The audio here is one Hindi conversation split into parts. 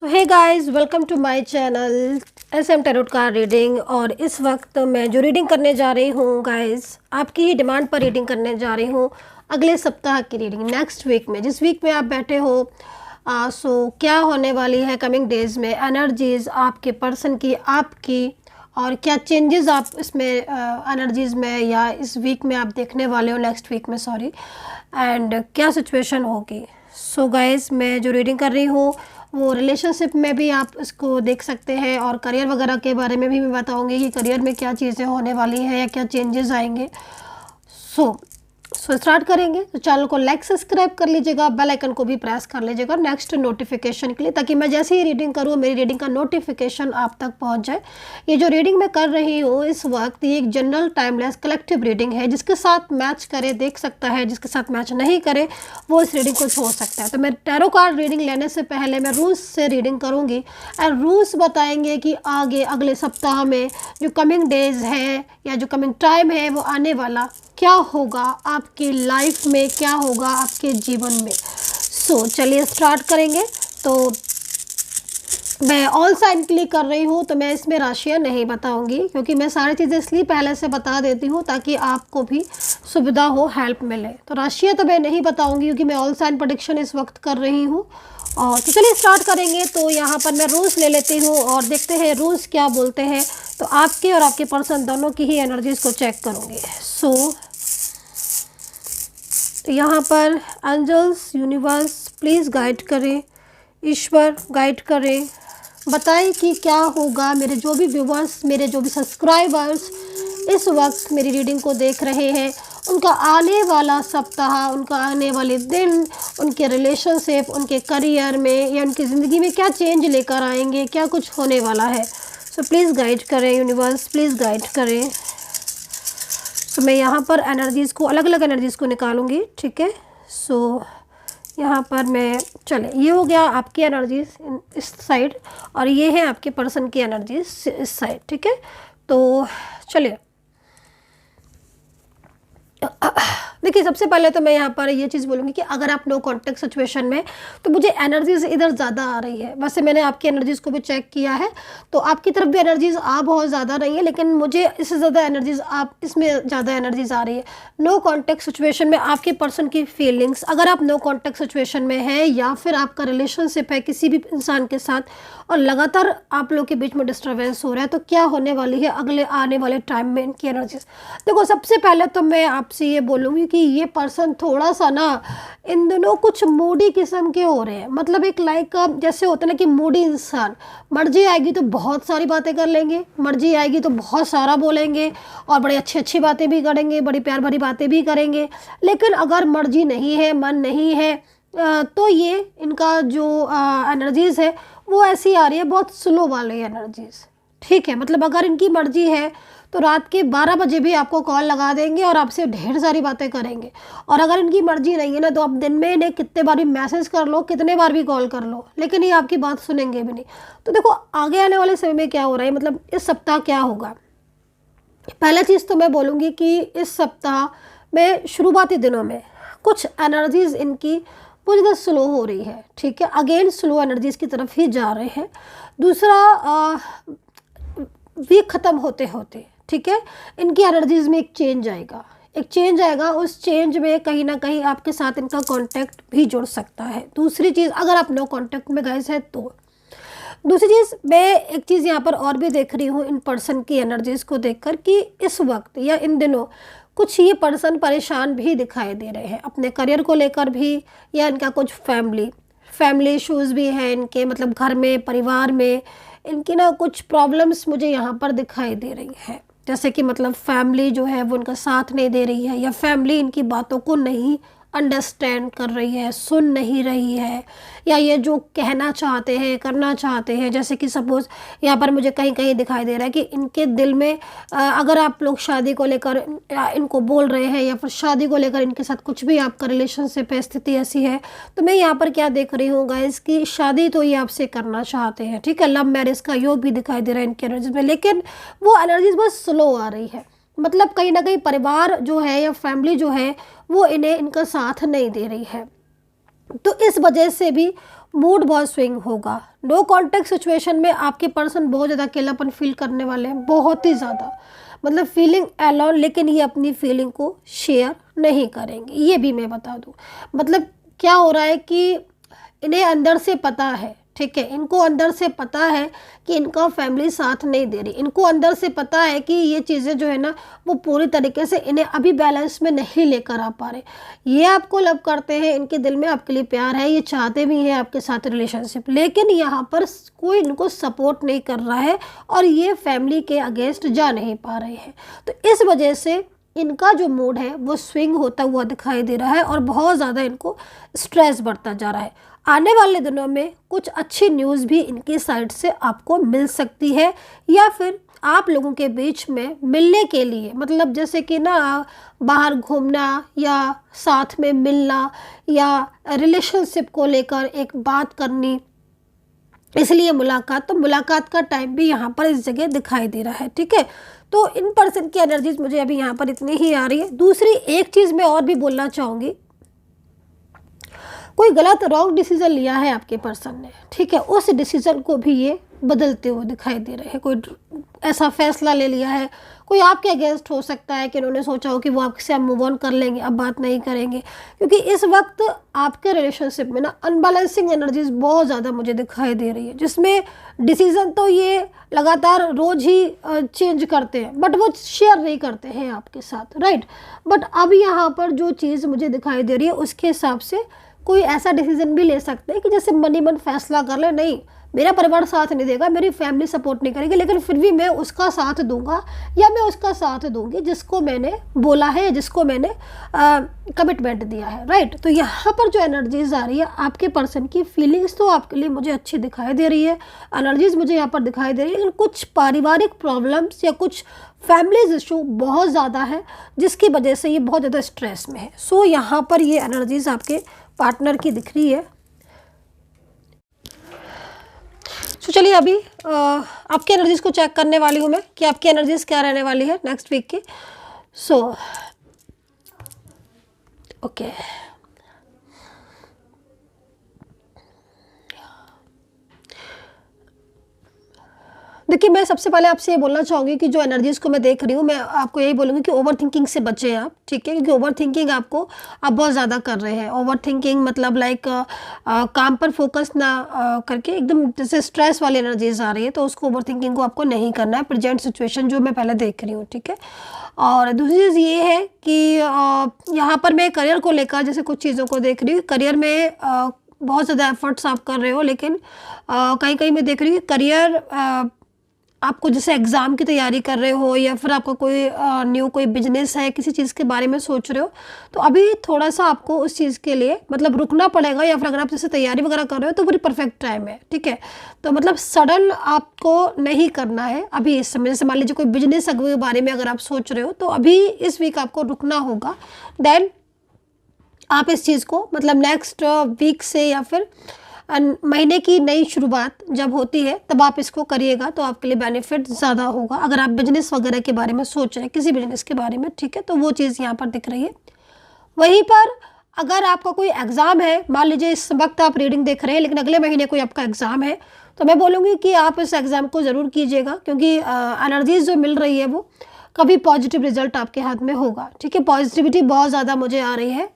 Hey guys, welcome to my channel SM tarot card reading. और इस वक्त मैं जो रीडिंग करने जा रही हूँ गाइस, आपकी ही डिमांड पर रीडिंग करने जा रही हूँ। अगले सप्ताह की रीडिंग, नेक्स्ट वीक में, जिस वीक में आप बैठे हो, सो क्या होने वाली है कमिंग डेज में, एनर्जीज आपके पर्सन की, आपकी, और क्या चेंजेस आप इसमें एनर्जीज़ में या इस वीक में आप देखने वाले हो, नेक्स्ट वीक में सॉरी, एंड क्या सिचुएशन होगी। सो गाइस, मैं जो रीडिंग कर रही हूँ वो रिलेशनशिप में भी आप इसको देख सकते हैं, और करियर वगैरह के बारे में भी मैं बताऊंगी कि करियर में क्या चीज़ें होने वाली हैं या क्या चेंजेस आएंगे। सो स्टार्ट करेंगे। तो चैनल को लाइक सब्सक्राइब कर लीजिएगा, बेल आइकन को भी प्रेस कर लीजिएगा नेक्स्ट नोटिफिकेशन के लिए, ताकि मैं जैसे ही रीडिंग करूँ मेरी रीडिंग का नोटिफिकेशन आप तक पहुंच जाए। ये जो रीडिंग मैं कर रही हूँ इस वक्त, ये एक जनरल टाइमलेस कलेक्टिव रीडिंग है। जिसके साथ मैच करे देख सकता है, जिसके साथ मैच नहीं करे वो इस रीडिंग को छोड़ सकता है। तो मैं टैरो कार्ड रीडिंग लेने से पहले मैं रूल्स से रीडिंग करूँगी, और रूल्स बताएंगे कि आगे अगले सप्ताह में जो कमिंग डेज है या जो कमिंग टाइम है वो आने वाला क्या होगा आपकी लाइफ में, क्या होगा आपके जीवन में। सो चलिए स्टार्ट करेंगे। तो मैं ऑल साइन के लिए कर रही हूँ, तो मैं इसमें राशियाँ नहीं बताऊंगी, क्योंकि मैं सारी चीज़ें इसलिए पहले से बता देती हूँ ताकि आपको भी सुविधा हो, हेल्प मिले। तो राशियाँ तो मैं नहीं बताऊंगी क्योंकि मैं ऑल साइन प्रेडिक्शन इस वक्त कर रही हूँ। और तो चलिए स्टार्ट करेंगे। तो यहाँ पर मैं रूल्स ले लेती हूँ और देखते हैं रूल्स क्या बोलते हैं। तो आपके और आपके पर्सन दोनों की ही एनर्जीज को चेक करूँगी। सो यहाँ पर एंजल्स, यूनिवर्स प्लीज़ गाइड करें, ईश्वर गाइड करें, बताएं कि क्या होगा। मेरे जो भी व्यूवर्स, मेरे जो भी सब्सक्राइबर्स इस वक्त मेरी रीडिंग को देख रहे हैं, उनका आने वाला सप्ताह, उनका आने वाले दिन, उनके रिलेशनशिप, उनके करियर में या उनकी ज़िंदगी में क्या चेंज लेकर आएंगे, क्या कुछ होने वाला है। सो प्लीज़ गाइड करें यूनिवर्स, प्लीज़ गाइड करें। तो मैं यहाँ पर एनर्जीज़ को, अलग अलग एनर्जीज़ को निकालूंगी, ठीक है। सो यहाँ पर मैं, चले, ये हो गया आपकी एनर्जीज इस साइड, और ये है आपके पर्सन की एनर्जीज इस साइड, ठीक है। तो चलिए देखिए, सबसे पहले तो मैं यहाँ पर ये चीज़ बोलूँगी कि अगर आप नो कॉन्टेक्ट सिचुएशन में, तो मुझे एनर्जीज़ इधर ज़्यादा आ रही है। वैसे मैंने आपकी एनर्जीज़ को भी चेक किया है, तो आपकी तरफ भी एनर्जीज़ आ बहुत ज़्यादा रही है, लेकिन मुझे इससे ज़्यादा एनर्जीज़, आप इसमें ज़्यादा एनर्जीज़ आ रही है। नो कॉन्टेक्ट सिचुएशन में आपके पर्सन की फीलिंग्स, अगर आप नो कॉन्टेक्ट सिचुएशन में है या फिर आपका रिलेशनशिप है किसी भी इंसान के साथ और लगातार आप लोग के बीच में डिस्टर्बेंस हो रहा है, तो क्या होने वाली है अगले आने वाले टाइम में इनकी एनर्जीज। देखो, सबसे पहले तो मैं आपसे ये बोलूँगी कि ये पर्सन थोड़ा सा ना इन दिनों कुछ मूडी किस्म के हो रहे हैं। मतलब एक लाइक जैसे होता है ना कि मूडी इंसान, मर्जी आएगी तो बहुत सारी बातें कर लेंगे, मर्जी आएगी तो बहुत सारा बोलेंगे और बड़ी अच्छी अच्छी बातें भी करेंगे, बड़ी प्यार भरी बातें भी करेंगे। लेकिन अगर मर्जी नहीं है, मन नहीं है, तो ये इनका जो एनर्जीज़ है वो ऐसी आ रही है, बहुत स्लो वाली एनर्जीज़, ठीक है। मतलब अगर इनकी मर्जी है तो रात के 12 बजे भी आपको कॉल लगा देंगे और आपसे ढेर सारी बातें करेंगे। और अगर इनकी मर्जी नहीं है ना, तो आप दिन में इन्हें कितने बार भी मैसेज कर लो, कितने बार भी कॉल कर लो, लेकिन ये आपकी बात सुनेंगे भी नहीं। तो देखो, आगे आने वाले समय में क्या हो रहा है, मतलब इस सप्ताह क्या होगा। पहला चीज़ तो मैं बोलूँगी कि इस सप्ताह में शुरुआती दिनों में कुछ एनर्जीज़ इनकी बहुत ज़्यादा स्लो हो रही है, ठीक है। अगेन स्लो एनर्जीज़ की तरफ ही जा रहे हैं। दूसरा, वीक ख़त्म होते होते, ठीक है, इनकी एनर्जीज़ में एक चेंज आएगा, एक चेंज आएगा। उस चेंज में कहीं ना कहीं आपके साथ इनका कांटेक्ट भी जुड़ सकता है। दूसरी चीज़, अगर आप नो कांटेक्ट में गाइस है तो। दूसरी चीज़, मैं एक चीज़ यहाँ पर और भी देख रही हूँ इन पर्सन की एनर्जीज़ को देखकर, कि इस वक्त या इन दिनों कुछ ये पर्सन परेशान भी दिखाई दे रहे हैं, अपने करियर को लेकर भी, या इनका कुछ फैमिली इश्यूज़ भी हैं इनके, मतलब घर में, परिवार में इनकी ना कुछ प्रॉब्लम्स मुझे यहाँ पर दिखाई दे रही है। जैसे कि मतलब फैमिली जो है वो इनका साथ नहीं दे रही है, या फैमिली इनकी बातों को नहीं अंडरस्टैंड कर रही है, सुन नहीं रही है, या ये जो कहना चाहते हैं, करना चाहते हैं। जैसे कि सपोज़ यहाँ पर मुझे कहीं कहीं दिखाई दे रहा है कि इनके दिल में, अगर आप लोग शादी को लेकर इनको बोल रहे हैं, या फिर शादी को लेकर इनके साथ कुछ भी आपका रिलेशनशिप है, स्थिति ऐसी है, तो मैं यहाँ पर क्या देख रही हूँ गाइस, कि शादी तो ये आपसे करना चाहते हैं, ठीक है। लव मैरिज का योग भी दिखाई दे रहा है इनकी एनर्जीज में, लेकिन वो एनर्जीज बहुत स्लो आ रही है। मतलब कहीं ना कहीं परिवार जो है या फैमिली जो है वो इन्हें इनका साथ नहीं दे रही है। तो इस वजह से भी मूड बहुत स्विंग होगा। नो कॉन्टेक्ट सिचुएशन में आपके पर्सन बहुत ज़्यादा अकेलापन फील करने वाले हैं, बहुत ही ज़्यादा, मतलब फीलिंग अलोन, लेकिन ये अपनी फीलिंग को शेयर नहीं करेंगे, ये भी मैं बता दूँ। मतलब क्या हो रहा है कि इन्हें अंदर से पता है, ठीक है, इनको अंदर से पता है कि इनका फैमिली साथ नहीं दे रही, इनको अंदर से पता है कि ये चीज़ें जो है ना वो पूरी तरीके से इन्हें अभी बैलेंस में नहीं लेकर आ पा रहे। ये आपको लव करते हैं, इनके दिल में आपके लिए प्यार है, ये चाहते भी हैं आपके साथ रिलेशनशिप, लेकिन यहाँ पर कोई इनको सपोर्ट नहीं कर रहा है और ये फैमिली के अगेंस्ट जा नहीं पा रहे हैं। तो इस वजह से इनका जो मूड है वो स्विंग होता हुआ दिखाई दे रहा है और बहुत ज़्यादा इनको स्ट्रेस बढ़ता जा रहा है। आने वाले दिनों में कुछ अच्छी न्यूज़ भी इनकी साइड से आपको मिल सकती है, या फिर आप लोगों के बीच में मिलने के लिए, मतलब जैसे कि ना बाहर घूमना या साथ में मिलना या रिलेशनशिप को लेकर एक बात करनी, इसलिए मुलाकात, तो मुलाकात का टाइम भी यहाँ पर इस जगह दिखाई दे रहा है, ठीक है। तो इन पर्सन की एनर्जीज मुझे अभी यहाँ पर इतनी ही आ रही है। दूसरी एक चीज़ मैं और भी बोलना चाहूँगी, कोई गलत रॉन्ग डिसीजन लिया है आपके पर्सन ने, ठीक है, उस डिसीजन को भी ये बदलते हुए दिखाई दे रहे हैं। कोई ऐसा फैसला ले लिया है, कोई आपके अगेंस्ट हो सकता है कि उन्होंने सोचा हो कि वो आपसे अब मूव ऑन कर लेंगे, अब बात नहीं करेंगे, क्योंकि इस वक्त आपके रिलेशनशिप में ना अनबैलेंसिंग एनर्जीज बहुत ज़्यादा मुझे दिखाई दे रही है, जिसमें डिसीज़न तो ये लगातार रोज़ ही चेंज करते हैं, बट वो शेयर नहीं करते हैं आपके साथ, राइट। बट अब यहाँ पर जो चीज़ मुझे दिखाई दे रही है उसके हिसाब से कोई ऐसा डिसीजन भी ले सकते हैं कि जैसे मनी मन फैसला कर ले, नहीं मेरा परिवार साथ नहीं देगा, मेरी फैमिली सपोर्ट नहीं करेगी, लेकिन फिर भी मैं उसका साथ दूंगा या मैं उसका साथ दूंगी जिसको मैंने बोला है, जिसको मैंने कमिटमेंट दिया है, राइट। तो यहाँ पर जो एनर्जीज आ रही है आपके पर्सन की, फीलिंग्स तो आपके लिए मुझे अच्छी दिखाई दे रही है, एनर्जीज मुझे यहाँ पर दिखाई दे रही है, लेकिन कुछ पारिवारिक प्रॉब्लम्स या कुछ फैमिलीज इशू बहुत ज़्यादा है जिसकी वजह से ये बहुत ज़्यादा स्ट्रेस में है। सो यहाँ पर ये एनर्जीज आपके पार्टनर की दिख रही है। तो चलिए अभी आपकी एनर्जीज को चेक करने वाली हूँ मैं कि आपकी एनर्जीज क्या रहने वाली है नेक्स्ट वीक की। सो ओके, देखिए मैं सबसे पहले आपसे ये बोलना चाहूँगी कि जो एनर्जीज़ को मैं देख रही हूँ, मैं आपको यही बोलूँगी कि ओवर थिंकिंग से बचें आप, ठीक है, क्योंकि ओवर थिंकिंग आप बहुत ज़्यादा कर रहे हैं। ओवर थिंकिंग मतलब लाइक काम पर फोकस ना करके एकदम जैसे स्ट्रेस वाली एनर्जीज आ रही है, तो उसको ओवर थिंकिंग को आपको नहीं करना है, प्रेजेंट सिचुएशन जो मैं पहले देख रही हूँ, ठीक है। और दूसरी चीज़ ये है कि यहाँ पर मैं करियर को लेकर जैसे कुछ चीज़ों को देख रही हूँ। करियर में बहुत ज़्यादा एफर्ट्स आप कर रहे हो, लेकिन कहीं कहीं मैं देख रही हूँ करियर आपको जैसे एग्ज़ाम की तैयारी कर रहे हो या फिर आपका कोई न्यू कोई बिजनेस है, किसी चीज़ के बारे में सोच रहे हो, तो अभी थोड़ा सा आपको उस चीज़ के लिए मतलब रुकना पड़ेगा, या फिर अगर आप जैसे तैयारी वगैरह कर रहे हो तो पूरी परफेक्ट टाइम है, ठीक है। तो मतलब सडन आपको नहीं करना है अभी इस समय। जैसे मान लीजिए कोई बिजनेस के बारे में अगर आप सोच रहे हो तो अभी इस वीक आपको रुकना होगा, देन आप इस चीज़ को मतलब नेक्स्ट वीक से या फिर महीने की नई शुरुआत जब होती है तब आप इसको करिएगा, तो आपके लिए बेनिफिट ज़्यादा होगा। अगर आप बिजनेस वगैरह के बारे में सोच रहे हैं, किसी बिजनेस के बारे में, ठीक है, तो वो चीज़ यहाँ पर दिख रही है। वहीं पर अगर आपका कोई एग्ज़ाम है, मान लीजिए इस वक्त आप रीडिंग देख रहे हैं लेकिन अगले महीने कोई आपका एग्ज़ाम है, तो मैं बोलूँगी कि आप इस एग्ज़ाम को ज़रूर कीजिएगा, क्योंकि एनर्जीज जो मिल रही है वो कभी पॉजिटिव रिजल्ट आपके हाथ में होगा, ठीक है। पॉजिटिविटी बहुत ज़्यादा मुझे आ रही है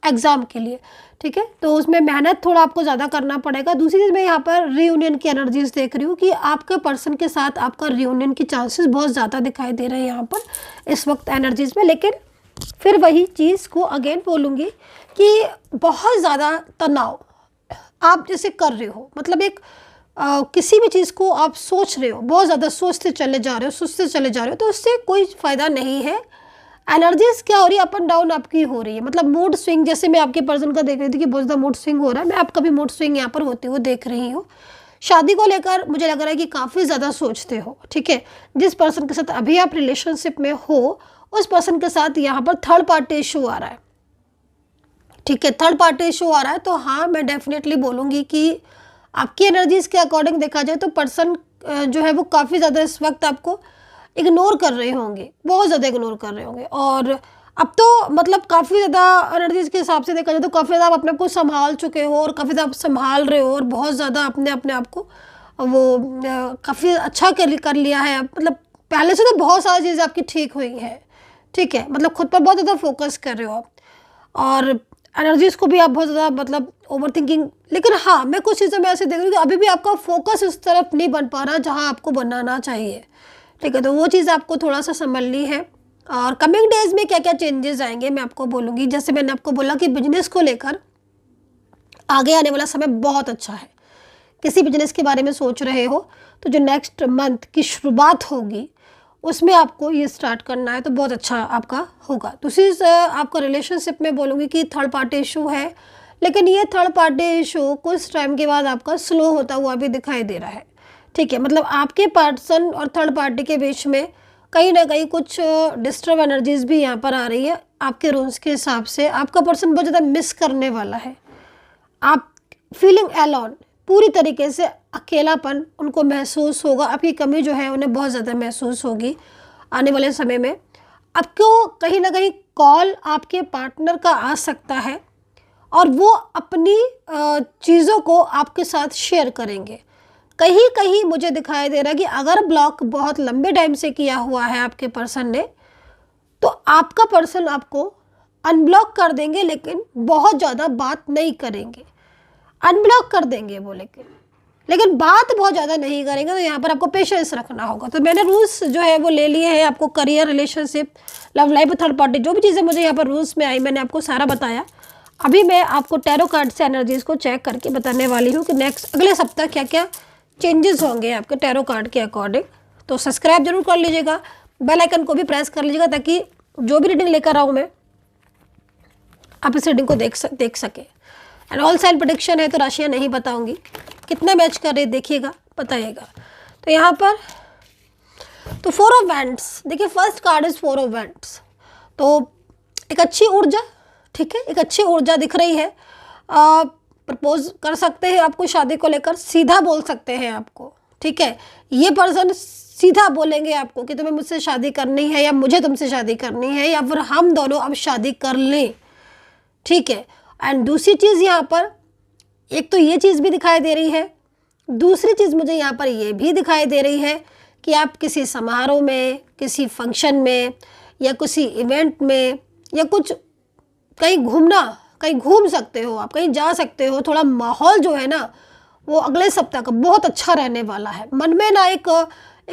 एग्ज़ाम के लिए, ठीक है, तो उसमें मेहनत थोड़ा आपको ज़्यादा करना पड़ेगा। दूसरी चीज़ मैं यहाँ पर रीयूनियन की एनर्जीज देख रही हूँ कि आपके पर्सन के साथ आपका रीयूनियन की चांसेस बहुत ज़्यादा दिखाई दे रहे हैं यहाँ पर इस वक्त एनर्जीज में। लेकिन फिर वही चीज़ को अगेन बोलूँगी कि बहुत ज़्यादा तनाव आप जैसे कर रहे हो, मतलब एक किसी भी चीज़ को आप सोच रहे हो, बहुत ज़्यादा सोचते चले जा रहे हो, सोचते चले जा रहे हो, तो उससे कोई फ़ायदा नहीं है। एनर्जीज क्या हो रही है, अप एंड डाउन आपकी हो रही है, मतलब मूड स्विंग, जैसे मैं आपके पर्सन का देख रही थी कि बहुत ज़्यादा मूड स्विंग हो रहा है, मैं आपका भी मूड स्विंग यहाँ पर होते हुए देख रही हूँ। शादी को लेकर मुझे लग रहा है कि काफ़ी ज़्यादा सोचते हो, ठीक है। जिस पर्सन के साथ अभी आप रिलेशनशिप में हो उस पर्सन के साथ यहाँ पर थर्ड पार्टी इशू आ रहा है, ठीक है, थर्ड पार्टी इशू आ रहा है। तो हाँ, मैं डेफिनेटली बोलूँगी कि आपकी एनर्जीज़ के अकॉर्डिंग देखा जाए तो पर्सन जो है वो काफ़ी ज़्यादा इस वक्त आपको इग्नोर कर रहे होंगे, बहुत ज़्यादा इग्नोर कर रहे होंगे, और अब तो मतलब काफ़ी ज़्यादा एनर्जीज़ के हिसाब से देखा जाए तो काफ़ी ज़्यादा आप अपने आप को संभाल चुके हो और काफ़ी ज़्यादा आप संभाल रहे हो और बहुत ज़्यादा अपने अपने आप को वो काफ़ी अच्छा कर लिया है। मतलब पहले से तो बहुत सारी चीज़ें आपकी ठीक हुई हैं, ठीक है? मतलब खुद पर बहुत ज़्यादा फोकस कर रहे हो आप और एनर्जीज़ को भी आप बहुत ज़्यादा मतलब ओवरथिंकिंग, लेकिन हाँ, मैं कुछ चीज़ें मैं ऐसे देख रही हूँ कि अभी भी आपका फोकस उस तरफ नहीं बन पा रहा जहाँ आपको बनाना चाहिए, ठीक है? तो वो चीज़ आपको थोड़ा-सा संभलनी है और कमिंग डेज़ में क्या-क्या चेंजेस आएँगे मैं आपको बोलूँगी। जैसे मैंने आपको बोला कि बिज़नेस को लेकर आगे आने वाला समय बहुत अच्छा है। किसी बिज़नेस के बारे में सोच रहे हो तो जो नेक्स्ट मंथ की शुरुआत होगी उसमें आपको ये स्टार्ट करना है तो बहुत अच्छा आपका होगा। दूसरी आपका रिलेशनशिप में बोलूँगी कि थर्ड पार्टी इशू है, लेकिन ये थर्ड पार्टी इशू कुछ टाइम के बाद आपका स्लो होता हुआ भी दिखाई दे रहा है, ठीक है? मतलब आपके पर्सन और थर्ड पार्टी के बीच में कहीं ना कहीं कुछ डिस्टर्ब एनर्जीज भी यहाँ पर आ रही है। आपके रूल्स के हिसाब से आपका पर्सन बहुत ज़्यादा मिस करने वाला है। आप फीलिंग अलोन, पूरी तरीके से अकेलापन उनको महसूस होगा, आपकी कमी जो है उन्हें बहुत ज़्यादा महसूस होगी आने वाले समय में। आपको कहीं ना कहीं कॉल आपके पार्टनर का आ सकता है और वो अपनी चीज़ों को आपके साथ शेयर करेंगे। कहीं कहीं मुझे दिखाई दे रहा है कि अगर ब्लॉक बहुत लंबे टाइम से किया हुआ है आपके पर्सन ने, तो आपका पर्सन आपको अनब्लॉक कर देंगे, लेकिन बहुत ज़्यादा बात नहीं करेंगे। अनब्लॉक कर देंगे वो, लेकिन बात बहुत ज़्यादा नहीं करेंगे। तो यहाँ पर आपको पेशेंस रखना होगा। तो मैंने रूल्स जो है वो ले लिए हैं आपको career, relationship, love life, third party, जो भी चीज़ें मुझे यहाँ पर रूल्स में आई मैंने आपको सारा बताया। अभी मैं आपको टैरो कार्ड से एनर्जीज़ को चेक करके बताने वाली हूँ कि नेक्स्ट अगले सप्ताह क्या क्या चेंजेस होंगे आपके टैरो कार्ड के अकॉर्डिंग। तो सब्सक्राइब जरूर कर लीजिएगा, बेल आइकन को भी प्रेस कर लीजिएगा ताकि जो भी रीडिंग लेकर आऊँ मैं आप इस रीडिंग को देख सके। एंड ऑल साइन प्रेडिक्शन है तो राशियाँ नहीं बताऊंगी, कितना मैच कर रहे देखिएगा, बताइएगा। तो यहाँ पर तो 4 ऑफ वैंड्स, देखिए first card is 4 of wands. तो एक अच्छी ऊर्जा, ठीक है, एक अच्छी ऊर्जा दिख रही है। प्रपोज कर सकते हैं आपको शादी को लेकर, सीधा बोल सकते हैं आपको, ठीक है। ये पर्सन सीधा बोलेंगे आपको कि तुम्हें मुझसे शादी करनी है या मुझे तुमसे शादी करनी है या फिर हम दोनों अब शादी कर लें, ठीक है। एंड दूसरी चीज़ यहाँ पर एक तो ये चीज़ भी दिखाई दे रही है, दूसरी चीज़ मुझे यहाँ पर ये भी दिखाई दे रही है कि आप किसी समारोह में, किसी फंक्शन में या किसी इवेंट में या कुछ कहीं घूम सकते हो, आप कहीं जा सकते हो। थोड़ा माहौल जो है ना वो अगले सप्ताह का बहुत अच्छा रहने वाला है। मन में ना एक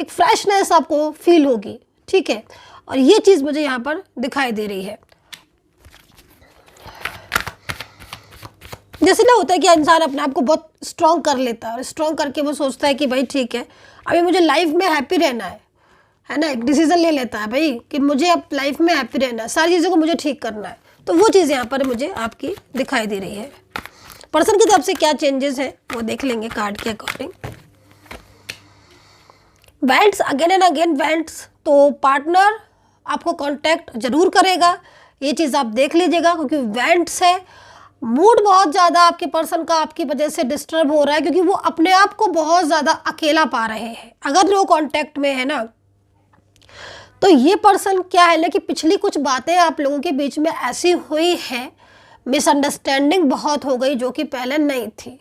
फ्रेशनेस आपको फील होगी, ठीक है। और ये चीज़ मुझे यहाँ पर दिखाई दे रही है। जैसे ना होता है कि इंसान अपने आप को बहुत स्ट्रॉन्ग कर लेता है और स्ट्रॉन्ग करके वो सोचता है कि भाई ठीक है अभी मुझे लाइफ में हैप्पी रहना है ना, एक डिसीजन ले लेता है भाई कि मुझे अब लाइफ में हैप्पी रहना है, सारी चीज़ों को मुझे ठीक करना है। तो वो चीज़ यहाँ पर मुझे आपकी दिखाई दे रही है। पर्सन की तरफ से क्या चेंजेस है वो देख लेंगे कार्ड के according. Vents, again and again vents, तो पार्टनर आपको कांटेक्ट जरूर करेगा, ये चीज़ आप देख लीजिएगा, क्योंकि वेंट्स है। मूड बहुत ज़्यादा आपके पर्सन का आपकी वजह से डिस्टर्ब हो रहा है क्योंकि वो अपने आप को बहुत ज़्यादा अकेला पा रहे हैं। अगर लो कांटेक्ट में है ना, तो ये पर्सन क्या है ना कि पिछली कुछ बातें आप लोगों के बीच में ऐसी हुई है, मिसअंडरस्टैंडिंग बहुत हो गई जो कि पहले नहीं थी।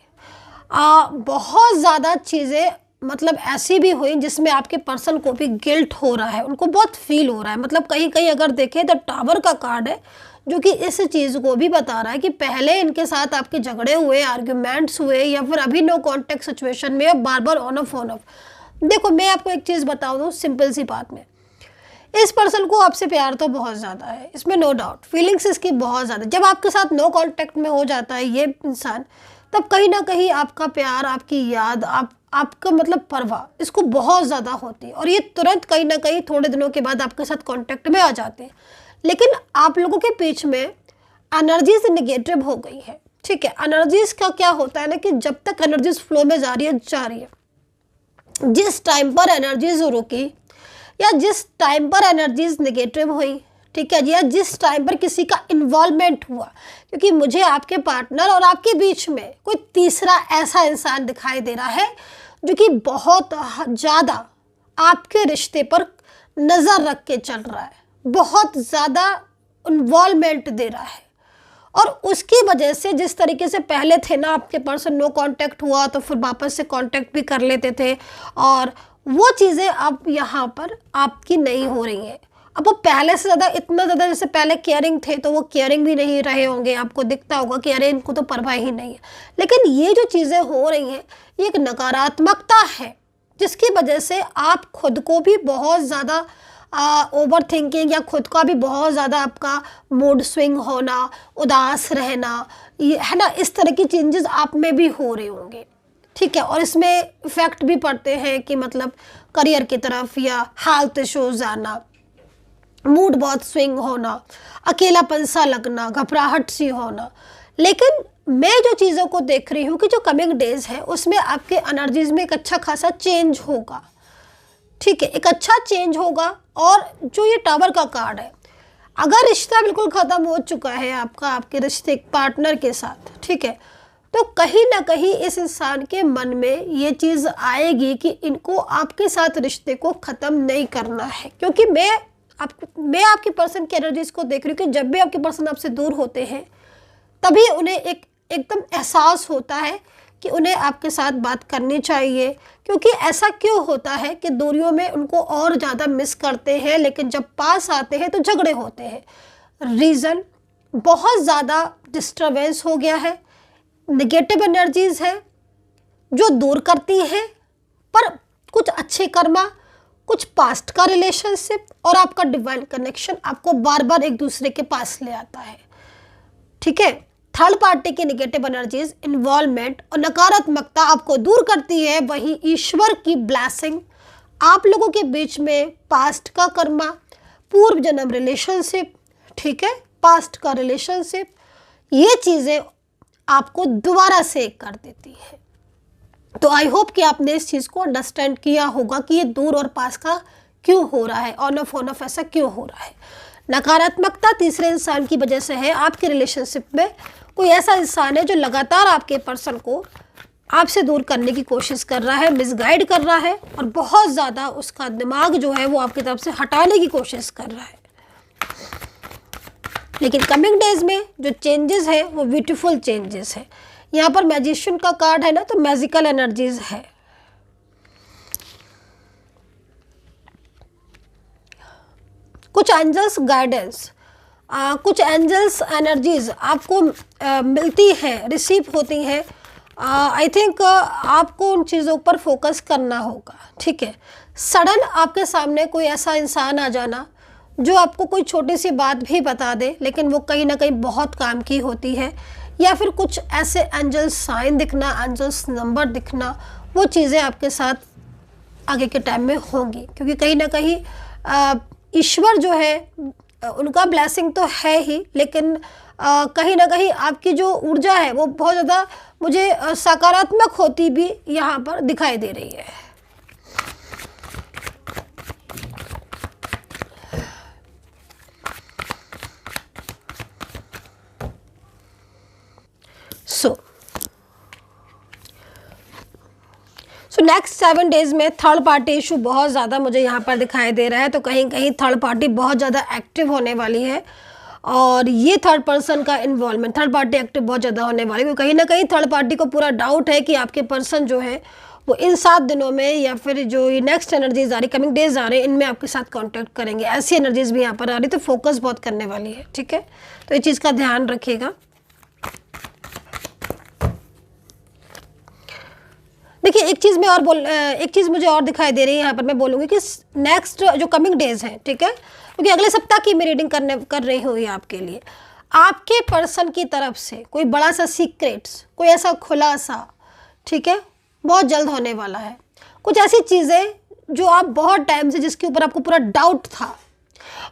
बहुत ज़्यादा चीज़ें मतलब ऐसी भी हुई जिसमें आपके पर्सन को भी गिल्ट हो रहा है, उनको बहुत फील हो रहा है। मतलब कहीं कहीं अगर देखें तो टावर का कार्ड है जो कि इस चीज़ को भी बता रहा है कि पहले इनके साथ आपके झगड़े हुए, आर्ग्यूमेंट्स हुए या फिर अभी नो कॉन्टेक्ट सिचुएशन में बार बार ऑन ऑफ। देखो मैं आपको एक चीज़ बता दूँ सिंपल सी बात में, इस पर्सन को आपसे प्यार तो बहुत ज़्यादा है, इसमें नो डाउट, फीलिंग्स इसकी बहुत ज़्यादा। जब आपके साथ नो कॉन्टेक्ट में हो जाता है ये इंसान, तब कहीं ना कहीं आपका प्यार, आपकी याद, आपका मतलब परवाह इसको बहुत ज़्यादा होती है और ये तुरंत कहीं ना कहीं थोड़े दिनों के बाद आपके साथ कॉन्टेक्ट में आ जाते हैं। लेकिन आप लोगों के बीच में एनर्जीज नेगेटिव हो गई है, ठीक है। एनर्जीज का क्या होता है ना कि जब तक एनर्जीज फ्लो में जा रही है, जिस टाइम पर एनर्जीज रुकी या जिस टाइम पर एनर्जीज नेगेटिव हुई, ठीक है, या जिस टाइम पर किसी का इन्वॉल्वमेंट हुआ, क्योंकि मुझे आपके पार्टनर और आपके बीच में कोई तीसरा ऐसा इंसान दिखाई दे रहा है जो कि बहुत ज़्यादा आपके रिश्ते पर नज़र रख के चल रहा है, बहुत ज़्यादा इन्वॉल्वमेंट दे रहा है। और उसकी वजह से जिस तरीके से पहले थे ना, आपके पर्सन नो कांटेक्ट हुआ तो फिर वापस से कांटेक्ट भी कर लेते थे, और वो चीज़ें अब यहाँ पर आपकी नहीं हो रही हैं। अब वो पहले से ज़्यादा, इतना ज़्यादा जैसे पहले केयरिंग थे तो वो केयरिंग भी नहीं रहे होंगे, आपको दिखता होगा कि अरे इनको तो परवाह ही नहीं है। लेकिन ये जो चीज़ें हो रही हैं ये एक नकारात्मकता है, जिसकी वजह से आप खुद को भी बहुत ज़्यादा ओवर थिंकिंग, या खुद का भी बहुत ज़्यादा आपका मूड स्विंग होना, उदास रहना, ये है ना, इस तरह की चेंजेस आप में भी हो रहे होंगे, ठीक है। और इसमें इफ़ेक्ट भी पड़ते हैं कि मतलब करियर की तरफ, या हेल्थ इश्यूज आना, मूड बहुत स्विंग होना, अकेलापन सा लगना, घबराहट सी होना। लेकिन मैं जो चीज़ों को देख रही हूँ कि जो कमिंग डेज है उसमें आपके एनर्जीज में एक अच्छा खासा चेंज होगा, ठीक है, एक अच्छा चेंज होगा। और जो ये टावर का कार्ड है, अगर रिश्ता बिल्कुल ख़त्म हो चुका है आपका आपके रिश्ते पार्टनर के साथ, ठीक है, तो कहीं ना कहीं इस इंसान के मन में ये चीज़ आएगी कि इनको आपके साथ रिश्ते को ख़त्म नहीं करना है। क्योंकि मैं आपकी पर्सन की एनर्जीज को देख रही हूँ कि जब भी आपके पर्सन आपसे दूर होते हैं तभी उन्हें एकदम एहसास होता है कि उन्हें आपके साथ बात करनी चाहिए। क्योंकि ऐसा क्यों होता है कि दूरियों में उनको और ज़्यादा मिस करते हैं, लेकिन जब पास आते हैं तो झगड़े होते हैं। रीज़न बहुत ज़्यादा डिस्टर्बेंस हो गया है, नेगेटिव एनर्जीज़ है जो दूर करती हैं, पर कुछ अच्छे कर्मा, कुछ पास्ट का रिलेशनशिप और आपका डिवाइन कनेक्शन आपको बार बार एक दूसरे के पास ले आता है, ठीक है। थर्ड पार्टी की नेगेटिव एनर्जीज, इन्वॉल्वमेंट और नकारात्मकता आपको दूर करती है। वहीं ईश्वर की ब्लेसिंग, आप लोगों के बीच में पास्ट का कर्मा, पूर्व जन्म रिलेशनशिप, ठीक है, पास्ट का रिलेशनशिप, ये चीज़ें आपको दोबारा से कर देती है। तो आई होप कि आपने इस चीज़ को अंडरस्टैंड किया होगा कि ये दूर और पास का क्यों हो रहा है, ऑन ऑफ ऐसा क्यों हो रहा है। नकारात्मकता तीसरे इंसान की वजह से है। आपके रिलेशनशिप में कोई ऐसा इंसान है जो लगातार आपके पर्सन को आपसे दूर करने की कोशिश कर रहा है, मिसगाइड कर रहा है, और बहुत ज़्यादा उसका दिमाग जो है वो आपकी तरफ से हटाने की कोशिश कर रहा है। लेकिन कमिंग डेज में जो चेंजेस है वो ब्यूटीफुल चेंजेस है। यहाँ पर मैजिशियन का कार्ड है ना, तो मैजिकल एनर्जीज है। कुछ एंजल्स गाइडेंस, कुछ एंजल्स एनर्जीज आपको मिलती है, रिसीव होती हैं। आई थिंक आपको उन चीज़ों पर फोकस करना होगा, ठीक है। सडन आपके सामने कोई ऐसा इंसान आ जाना जो आपको कोई छोटी सी बात भी बता दे, लेकिन वो कहीं ना कहीं बहुत काम की होती है, या फिर कुछ ऐसे एंजल्स साइन दिखना, एंजल्स नंबर दिखना, वो चीज़ें आपके साथ आगे के टाइम में होंगी। क्योंकि कहीं ना कहीं ईश्वर जो है उनका ब्लेसिंग तो है ही, लेकिन कहीं ना कहीं आपकी जो ऊर्जा है वो बहुत ज़्यादा मुझे सकारात्मक होती भी यहाँ पर दिखाई दे रही है। सो नेक्स्ट 7 डेज में थर्ड पार्टी इशू बहुत ज़्यादा मुझे यहाँ पर दिखाई दे रहा है। तो कहीं कहीं थर्ड पार्टी बहुत ज़्यादा एक्टिव होने वाली है, और ये थर्ड पर्सन का इन्वॉल्वमेंट, थर्ड पार्टी एक्टिव बहुत ज़्यादा होने वाली है। कहीं ना कहीं थर्ड पार्टी को पूरा डाउट है कि आपके पर्सन जो है वो इन 7 दिनों में, या फिर जो ये नेक्स्ट एनर्जीज आ रही, कमिंग डेज आ रहे हैं, इनमें आपके साथ कॉन्टैक्ट करेंगे। ऐसी एनर्जीज भी यहाँ पर आ रही, तो फोकस बहुत करने वाली है, ठीक है। तो ये चीज़ का ध्यान रखिएगा। देखिए एक चीज़ मुझे और दिखाई दे रही है यहाँ पर। मैं बोलूँगी कि नेक्स्ट जो कमिंग डेज हैं, ठीक है, क्योंकि अगले सप्ताह की मैं रीडिंग कर रही हूँ आपके लिए, आपके पर्सन की तरफ से कोई बड़ा सा सीक्रेट्स, कोई ऐसा खुलासा, ठीक है, बहुत जल्द होने वाला है। कुछ ऐसी चीज़ें जो आप बहुत टाइम से, जिसके ऊपर आपको पूरा डाउट था,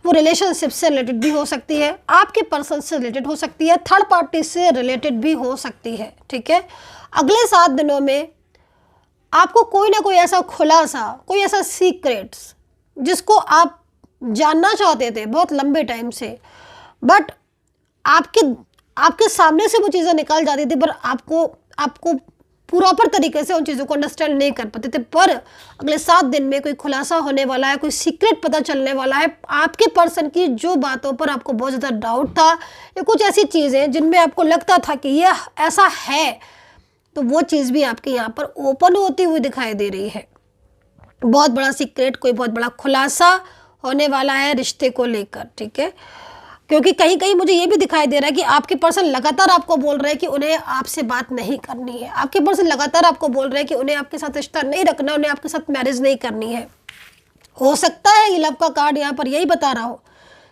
वो रिलेशनशिप से रिलेटेड भी हो सकती है, आपके पर्सन से रिलेटेड हो सकती है, थर्ड पार्टी से रिलेटेड भी हो सकती है, ठीक है। अगले 7 दिनों में आपको कोई ना कोई ऐसा खुलासा, कोई ऐसा सीक्रेट्स जिसको आप जानना चाहते थे बहुत लंबे टाइम से, बट आपके सामने से वो चीज़ें निकल जाती थी, पर आपको प्रॉपर तरीके से उन चीज़ों को अंडरस्टैंड नहीं कर पाते थे। पर अगले 7 दिन में कोई खुलासा होने वाला है, कोई सीक्रेट पता चलने वाला है आपके पर्सन की, जो बातों पर आपको बहुत ज़्यादा डाउट था या कुछ ऐसी चीज़ें जिनमें आपको लगता था कि यह ऐसा है, तो वो चीज़ भी आपके यहाँ पर ओपन होती हुई दिखाई दे रही है। बहुत बड़ा सीक्रेट, कोई बहुत बड़ा खुलासा होने वाला है रिश्ते को लेकर, ठीक है। क्योंकि कहीं कहीं मुझे ये भी दिखाई दे रहा है कि आपके पर्सन लगातार आपको बोल रहे हैं कि उन्हें आपसे बात नहीं करनी है। आपके पर्सन लगातार आपको बोल रहे हैं कि उन्हें आपके साथ रिश्ता नहीं रखना, उन्हें आपके साथ मैरिज नहीं करनी है। हो सकता है ये लव का कार्ड यहाँ पर यही बता रहा हो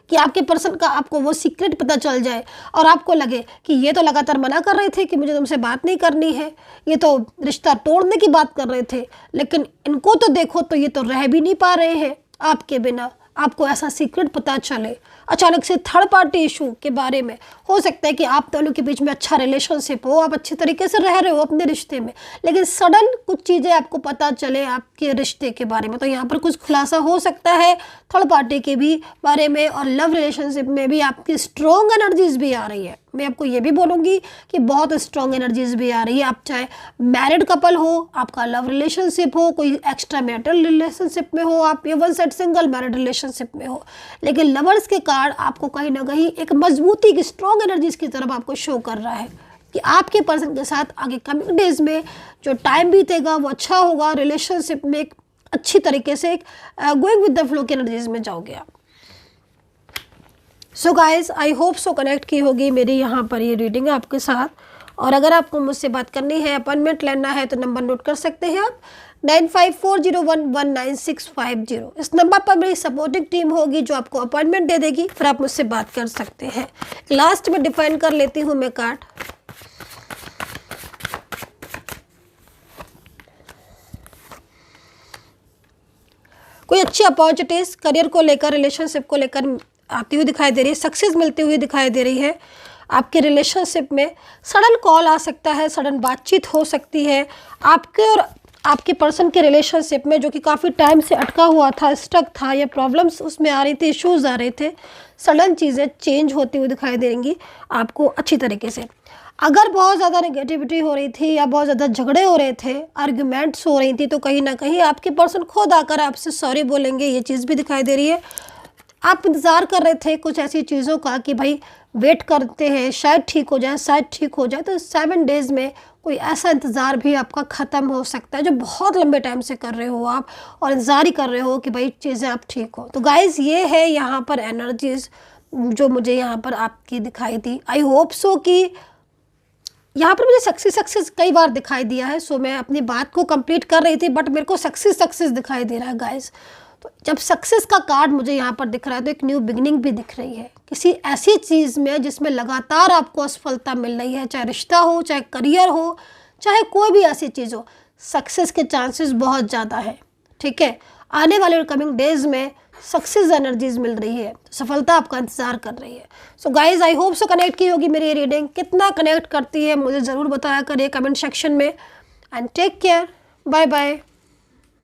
कि आपके पर्सन का आपको वो सीक्रेट पता चल जाए और आपको लगे कि ये तो लगातार मना कर रहे थे कि मुझे तुमसे बात नहीं करनी है, ये तो रिश्ता तोड़ने की बात कर रहे थे, लेकिन इनको तो देखो तो ये तो रह भी नहीं पा रहे हैं आपके बिना। आपको ऐसा सीक्रेट पता चले अचानक से थर्ड पार्टी इशू के बारे में। हो सकता है कि आप दोनों के बीच में अच्छा रिलेशनशिप हो, आप अच्छे तरीके से रह रहे हो अपने रिश्ते में, लेकिन सडन कुछ चीज़ें आपको पता चले आपके रिश्ते के बारे में। तो यहाँ पर कुछ खुलासा हो सकता है थर्ड पार्टी के भी बारे में, और लव रिलेशनशिप में भी आपकी स्ट्रॉन्ग एनर्जीज भी आ रही है। मैं आपको ये भी बोलूँगी कि बहुत स्ट्रॉन्ग एनर्जीज भी आ रही है। आप चाहे मैरिड कपल हो, आपका लव रिलेशनशिप हो, कोई एक्स्ट्रा मैरिटल रिलेशनशिप में हो, आप even set single married relationship में हो, लेकिन लवर्स के कार्ड आपको कहीं ना कहीं एक मजबूती की स्ट्रॉन्ग एनर्जीज की तरफ आपको शो कर रहा है कि आपके पर्सन के साथ आगे कमिंग डेज में जो टाइम बीतेगा वो अच्छा होगा। रिलेशनशिप में एक अच्छी तरीके से एक गोइंग विद द फ्लो की एनर्जीज में जाओगे आप। So guys, I hope so connect की होगी मेरी यहाँ पर ये रीडिंग आपके साथ। और अगर आपको मुझसे बात करनी है, अपॉइंटमेंट लेना है, तो नंबर नोट कर सकते हैं आप 9540119650। इस नंबर पर मेरी सपोर्टिंग टीम होगी जो आपको अपॉइंटमेंट दे देगी, फिर आप मुझसे बात कर सकते हैं। लास्ट में डिफाइन कर लेती हूँ मैं कार्ड। कोई अच्छी अपॉर्चुनिटीज करियर को लेकर, रिलेशनशिप को लेकर आती हुई दिखाई दे रही है, सक्सेस मिलती हुई दिखाई दे रही है। आपके रिलेशनशिप में सडन कॉल आ सकता है, सडन बातचीत हो सकती है आपके और आपके पर्सन के रिलेशनशिप में, जो कि काफ़ी टाइम से अटका हुआ था, स्टक था, या प्रॉब्लम्स उसमें आ रही थी, इश्यूज आ रहे थे। सडन चीज़ें चेंज होती हुई दिखाई देंगी आपको अच्छी तरीके से। अगर बहुत ज़्यादा नेगेटिविटी हो रही थी या बहुत ज़्यादा झगड़े हो रहे थे, आर्ग्यूमेंट्स हो रही थी, तो कहीं ना कहीं आपके पर्सन खुद आकर आपसे सॉरी बोलेंगे, ये चीज़ भी दिखाई दे रही है। आप इंतज़ार कर रहे थे कुछ ऐसी चीज़ों का कि भाई वेट करते हैं, शायद ठीक हो जाए, शायद ठीक हो जाए, तो 7 डेज़ में कोई ऐसा इंतज़ार भी आपका ख़त्म हो सकता है जो बहुत लंबे टाइम से कर रहे हो आप, और इंतज़ार ही कर रहे हो कि भाई चीज़ें आप ठीक हो। तो गाइज़, ये है यहाँ पर एनर्जीज़ जो मुझे यहाँ पर आपकी दिखाई दी। आई होप सो कि यहाँ पर मुझे सक्सेस कई बार दिखाई दिया है। सो मैं अपनी बात को कंप्लीट कर रही थी, बट मेरे को सक्सेस दिखाई दे रहा है गाइज़। तो जब सक्सेस का कार्ड मुझे यहाँ पर दिख रहा है, तो एक न्यू बिगिनिंग भी दिख रही है किसी ऐसी चीज़ में जिसमें लगातार आपको असफलता मिल रही है, चाहे रिश्ता हो, चाहे करियर हो, चाहे कोई भी ऐसी चीज़ हो। सक्सेस के चांसेस बहुत ज़्यादा है, ठीक है। आने वाले कमिंग डेज में सक्सेस एनर्जीज मिल रही है, सफलता आपका इंतजार कर रही है। So guys, I hope so connect की होगी मेरी ये रीडिंग। कितना कनेक्ट करती है मुझे ज़रूर बताया करिए कमेंट सेक्शन में। And take care, bye bye.